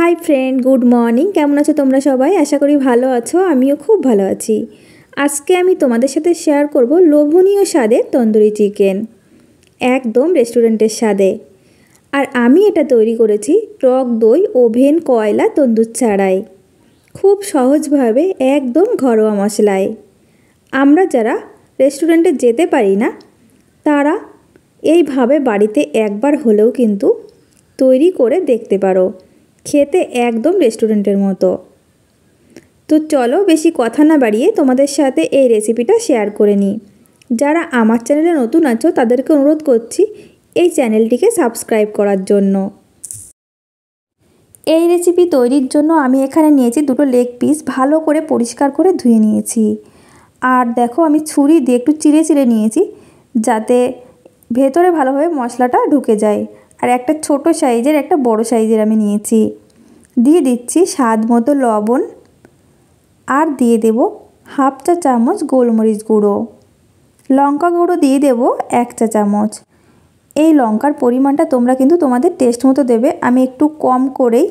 Hi friend, good morning. কেমন আছো তোমরা সবাই? আশা করি ভালো আছো। আমিও খুব ভালো আছি। আজকে আমি তোমাদের সাথে শেয়ার করব লোভনীয় স্বাদের তন্দুরি চিকেন, একদম রেস্টুরেন্টের স্বাদে। আর আমি এটা তৈরি করেছি টক দই, ওভেন, কয়লা, তন্দুর ছাড়াই, খুব সহজভাবে, একদম ঘরোয়া মশলায়। আমরা যারা রেস্টুরেন্টে যেতে পারি না তারা এইভাবে বাড়িতে একবার হলেও কিন্তু তৈরি করে দেখতে পারো। খেতে একদম রেস্টুরেন্টের মতো। তো চলো বেশি কথা না বাড়িয়ে তোমাদের সাথে এই রেসিপিটা শেয়ার করে নিই। যারা আমার চ্যানেলে নতুন আছো তাদেরকে অনুরোধ করছি এই চ্যানেলটিকে সাবস্ক্রাইব করার জন্য। এই রেসিপি তৈরির জন্য আমি এখানে নিয়েছি দুটো লেগ পিস, ভালো করে পরিষ্কার করে ধুয়ে নিয়েছি। আর দেখো আমি ছুরি দিয়ে একটু চিড়ে চিড়ে নিয়েছি যাতে ভেতরে ভালোভাবে মশলাটা ঢুকে যায়। আর একটা ছোট সাইজের, একটা বড় সাইজের আমি নিয়েছি। দিয়ে দিচ্ছি স্বাদ মতো লবণ, আর দিয়ে দেব হাফ চা চামচ গোলমরিচ গুঁড়ো। লঙ্কা গুঁড়ো দিয়ে দেব 1 চা চামচ। এই লঙ্কার পরিমাণটা তোমরা কিন্তু তোমাদের টেস্ট মতো দেবে, আমি একটু কম করেই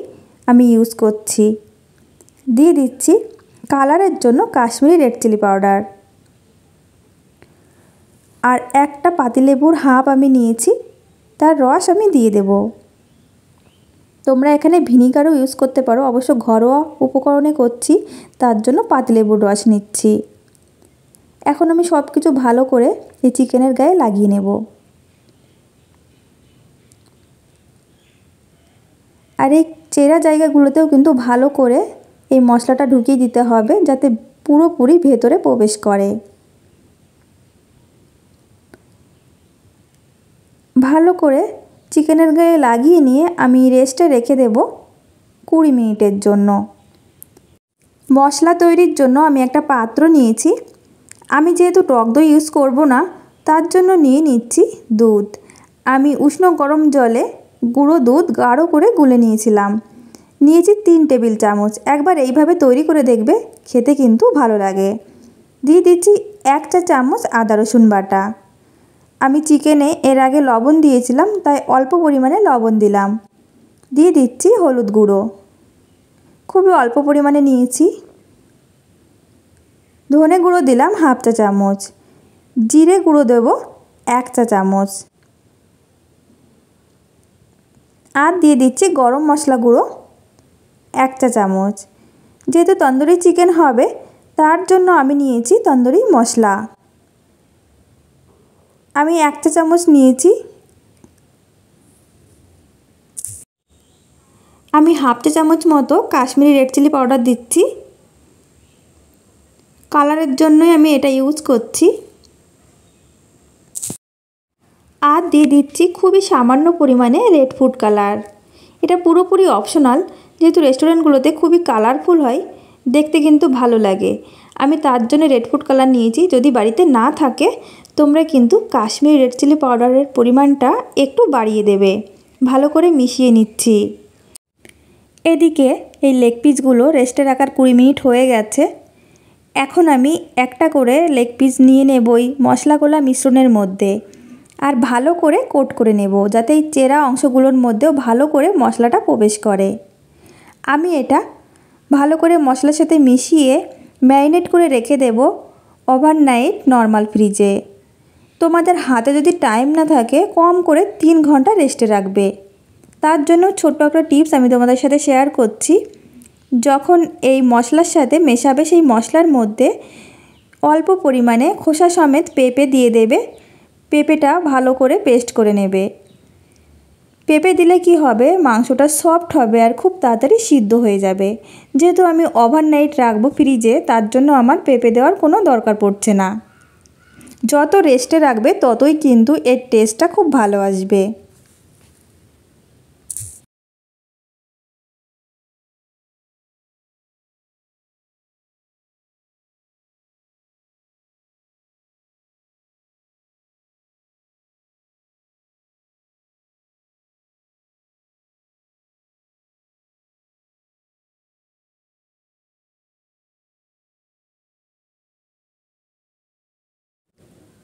ইউজ করছি। দিয়ে দিচ্ছি কালারের জন্য কাশ্মীরি রেড চিলি পাউডার। আর একটা পাতিলেবুর হাফ আমি নিয়েছি, তার রস আমি দিয়ে দেব। তোমরা এখানে ভিনিগারও ইউজ করতে পারো, অবশ্য ঘরোয়া উপকরণে করছি তার জন্য পাতিলেবুর রস নিচ্ছি। এখন আমি সব কিছু ভালো করে এই চিকেনের গায়ে লাগিয়ে নেব। আর এই চেরা জায়গাগুলোতেও কিন্তু ভালো করে এই মশলাটা ঢুকিয়ে দিতে হবে যাতে পুরোপুরি ভেতরে প্রবেশ করে। ভালো করে চিকেনের গায়ে লাগিয়ে নিয়ে আমি রেস্টে রেখে দেব 20 মিনিটের জন্য। মশলা তৈরির জন্য আমি একটা পাত্র নিয়েছি। আমি যেহেতু টক দই ইউজ করব না তার জন্য নিয়ে নিচ্ছি দুধ। আমি উষ্ণ গরম জলে গুঁড়ো দুধ গাঢ় করে গুলে নিয়েছিলাম। নিয়েছি 3 টেবিল চামচ। একবার এইভাবে তৈরি করে দেখবে, খেতে কিন্তু ভালো লাগে। দিয়ে দিচ্ছি 1 চা চামচ আদা রসুন বাটা। আমি চিকেনে এর আগে লবণ দিয়েছিলাম তাই অল্প পরিমাণে লবণ দিলাম। দিয়ে দিচ্ছি হলুদ গুঁড়ো, খুবই অল্প পরিমাণে নিয়েছি। ধনে গুঁড়ো দিলাম হাফ চা চামচ। জিরে গুঁড়ো দেব 1 চা চামচ। আর দিয়ে দিচ্ছি গরম মশলা গুঁড়ো 1 চা চামচ। যেহেতু তন্দুরি চিকেন হবে তার জন্য আমি নিয়েছি তন্দুরি মশলা, আমি 1 চা চামচ নিয়েছি। আমি হাফ চা চামচ মতো কাশ্মীরি রেড চিলি পাউডার দিচ্ছি, কালারের জন্যই আমি এটা ইউজ করছি। আর দিয়ে দিচ্ছি খুবই সামান্য পরিমাণে রেড ফুড কালার। এটা পুরোপুরি অপশনাল, যেহেতু রেস্টুরেন্টগুলোতে খুবই কালারফুল হয়, দেখতে কিন্তু ভালো লাগে। আমি তার জন্য রেড ফুড কালার নিয়েছি। যদি বাড়িতে না থাকে তোমরা কিন্তু কাশ্মীরি রেড চিলি পাউডারের পরিমাণটা একটু বাড়িয়ে দেবে। ভালো করে মিশিয়ে নিচ্ছি। এদিকে এই লেগ পিসগুলো রেস্টে রাখার 20 মিনিট হয়ে গেছে। এখন আমি একটা করে লেগ পিস নিয়ে নেবই মশলাগুলা মিশ্রণের মধ্যে, আর ভালো করে কোট করে নেব যাতে এই চেরা অংশগুলোর মধ্যেও ভালো করে মশলাটা প্রবেশ করে। আমি এটা ভালো করে মশলার সাথে মিশিয়ে ম্যারিনেট করে রেখে দেব ওভারনাইট নর্মাল ফ্রিজে। তোমাদের হাতে যদি টাইম না থাকে কম করে 3 ঘন্টা রেস্টে রাখবে। তার জন্য ছোট্ট একটা টিপস আমি তোমাদের সাথে শেয়ার করছি। যখন এই মশলার সাথে মেশাবে সেই মশলার মধ্যে অল্প পরিমাণে খোসা সমেত পেঁপে দিয়ে দেবে। পেঁপেটা ভালো করে পেস্ট করে নেবে। পেঁপে দিলে কি হবে, মাংসটা সফট হবে আর খুব তাড়াতাড়ি সিদ্ধ হয়ে যাবে। যেহেতু আমি ওভারনাইট রাখবো ফ্রিজে তার জন্য আমার পেঁপে দেওয়ার কোনো দরকার পড়ছে না। যত রেস্টে রাখবে ততই কিন্তু এর টেস্টটা খুব ভালো আসবে।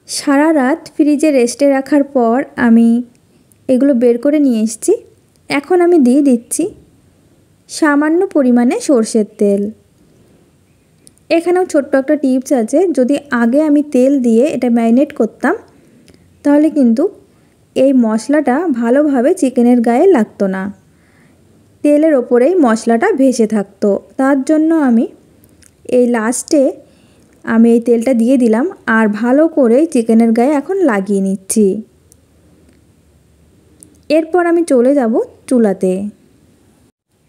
সারা রাত ফ্রিজে রেস্টে রাখার পর আমি এগুলো বের করে নিয়ে এসেছি। এখন আমি দিয়ে দিচ্ছি সামান্য পরিমাণে সর্ষের তেল। এখানেও ছোট্ট একটা টিপস আছে, যদি আগে আমি তেল দিয়ে এটা ম্যারিনেট করতাম তাহলে কিন্তু এই মশলাটা ভালোভাবে চিকেনের গায়ে লাগতো না, তেলের ওপরেই মশলাটা ভেসে থাকতো। তার জন্য আমি এই লাস্টে এই তেলটা দিয়ে দিলাম আর ভালো করে চিকেনের গায়ে এখন লাগিয়ে নিচ্ছি। এরপর আমি চলে যাব চুলাতে।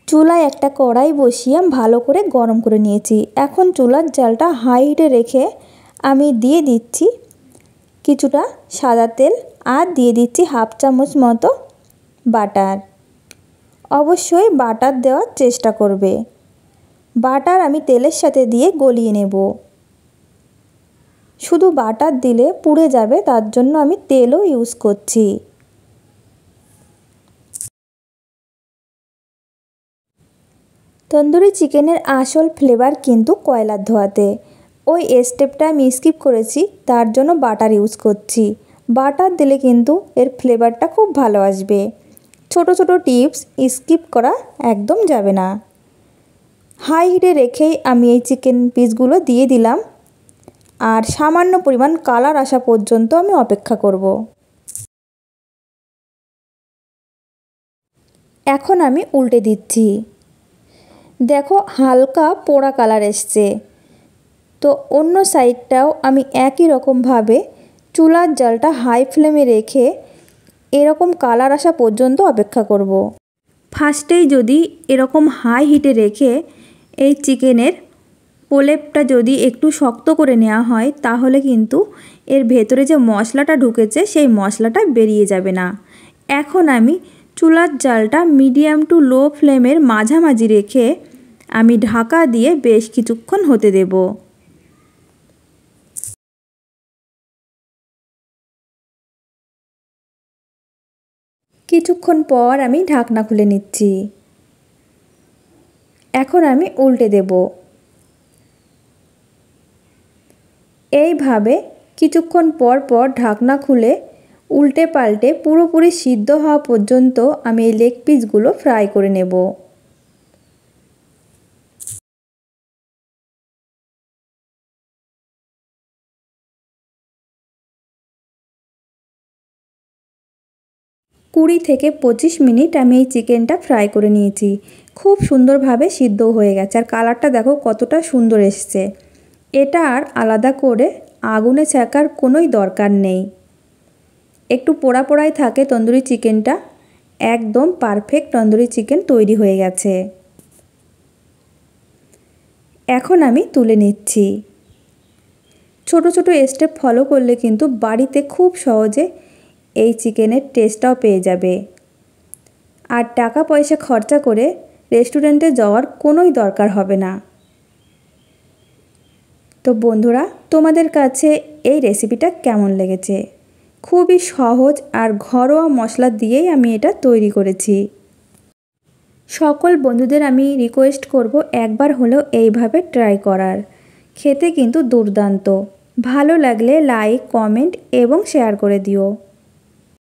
চুলায় একটা কড়াই বসিয়ে ভালো করে গরম করে নিয়েছি। এখন চুলার জালটা হাই হিটে রেখে আমি দিয়ে দিচ্ছি কিছুটা সাদা তেল আর দিয়ে দিচ্ছি হাফ চামচ মতো বাটার। অবশ্যই বাটার দেওয়ার চেষ্টা করবে। বাটার আমি তেলের সাথে দিয়ে গলিয়ে নেব। শুধু বাটার দিলে পুড়ে যাবে, তার জন্য আমি তেলও ইউজ করছি। তন্দুরি চিকেনের আসল ফ্লেভার কিন্তু কয়লার ধোয়াতে। ওই স্টেপটা আমি স্কিপ করেছি, তার জন্য বাটার ইউজ করছি। বাটার দিলে কিন্তু এর ফ্লেভারটা খুব ভালো আসবে। ছোট ছোট টিপস স্কিপ করা একদম যাবে না। হাই হিটে রেখেই আমি এই চিকেন পিসগুলো দিয়ে দিলাম আর সামান্য পরিমাণ কালার আসা পর্যন্ত আমি অপেক্ষা করব। এখন আমি উল্টে দিচ্ছি। দেখো হালকা পোড়া কালার এসছে। তো অন্য সাইডটাও আমি একই রকমভাবে চুলার জালটা হাই ফ্লেমে রেখে এরকম কালার আসা পর্যন্ত অপেক্ষা করব। ফার্স্টেই যদি এরকম হাই হিটে রেখে এই চিকেনের প্রলেপটা যদি একটু শক্ত করে নেওয়া হয় তাহলে কিন্তু এর ভেতরে যে মশলাটা ঢুকেছে সেই মশলাটা বেরিয়ে যাবে না। এখন আমি চুলার জালটা মিডিয়াম টু লো ফ্লেমের মাঝামাঝি রেখে আমি ঢাকা দিয়ে বেশ কিছুক্ষণ হতে দেব। কিছুক্ষণ পর আমি ঢাকনা খুলে নিচ্ছি। এখন আমি উল্টে দেব। এইভাবে কিছুক্ষণ পর পর ঢাকনা খুলে উল্টে পাল্টে পুরোপুরি সিদ্ধ হওয়া পর্যন্ত আমি এই লেগ পিসগুলো ফ্রাই করে নেব। কুড়ি থেকে 25 মিনিট আমি এই চিকেনটা ফ্রাই করে নিয়েছি। খুব সুন্দরভাবে সিদ্ধ হয়ে গেছে আর কালারটা দেখো কতটা সুন্দর এসছে। এটা আর আলাদা করে আগুনে ছ্যাঁকার কোনোই দরকার নেই। একটু পোড়া পোড়াই থাকে তন্দুরি চিকেনটা। একদম পারফেক্ট তন্দুরি চিকেন তৈরি হয়ে গেছে। এখন আমি তুলে নিচ্ছি। ছোট ছোট স্টেপ ফলো করলে কিন্তু বাড়িতে খুব সহজে এই চিকেনের টেস্টটাও পেয়ে যাবে। আর টাকা পয়সা খরচা করে রেস্টুরেন্টে যাওয়ার কোনোই দরকার হবে না। তো বন্ধুরা, তোমাদের কাছে এই রেসিপিটা কেমন লেগেছে? খুবই সহজ আর ঘরোয়া মশলা দিয়েই আমি এটা তৈরি করেছি। সকল বন্ধুদের আমি রিকোয়েস্ট করব একবার হলেও এইভাবে ট্রাই করার। খেতে কিন্তু দুর্দান্ত। ভালো লাগলে লাইক, কমেন্ট এবং শেয়ার করে দিও।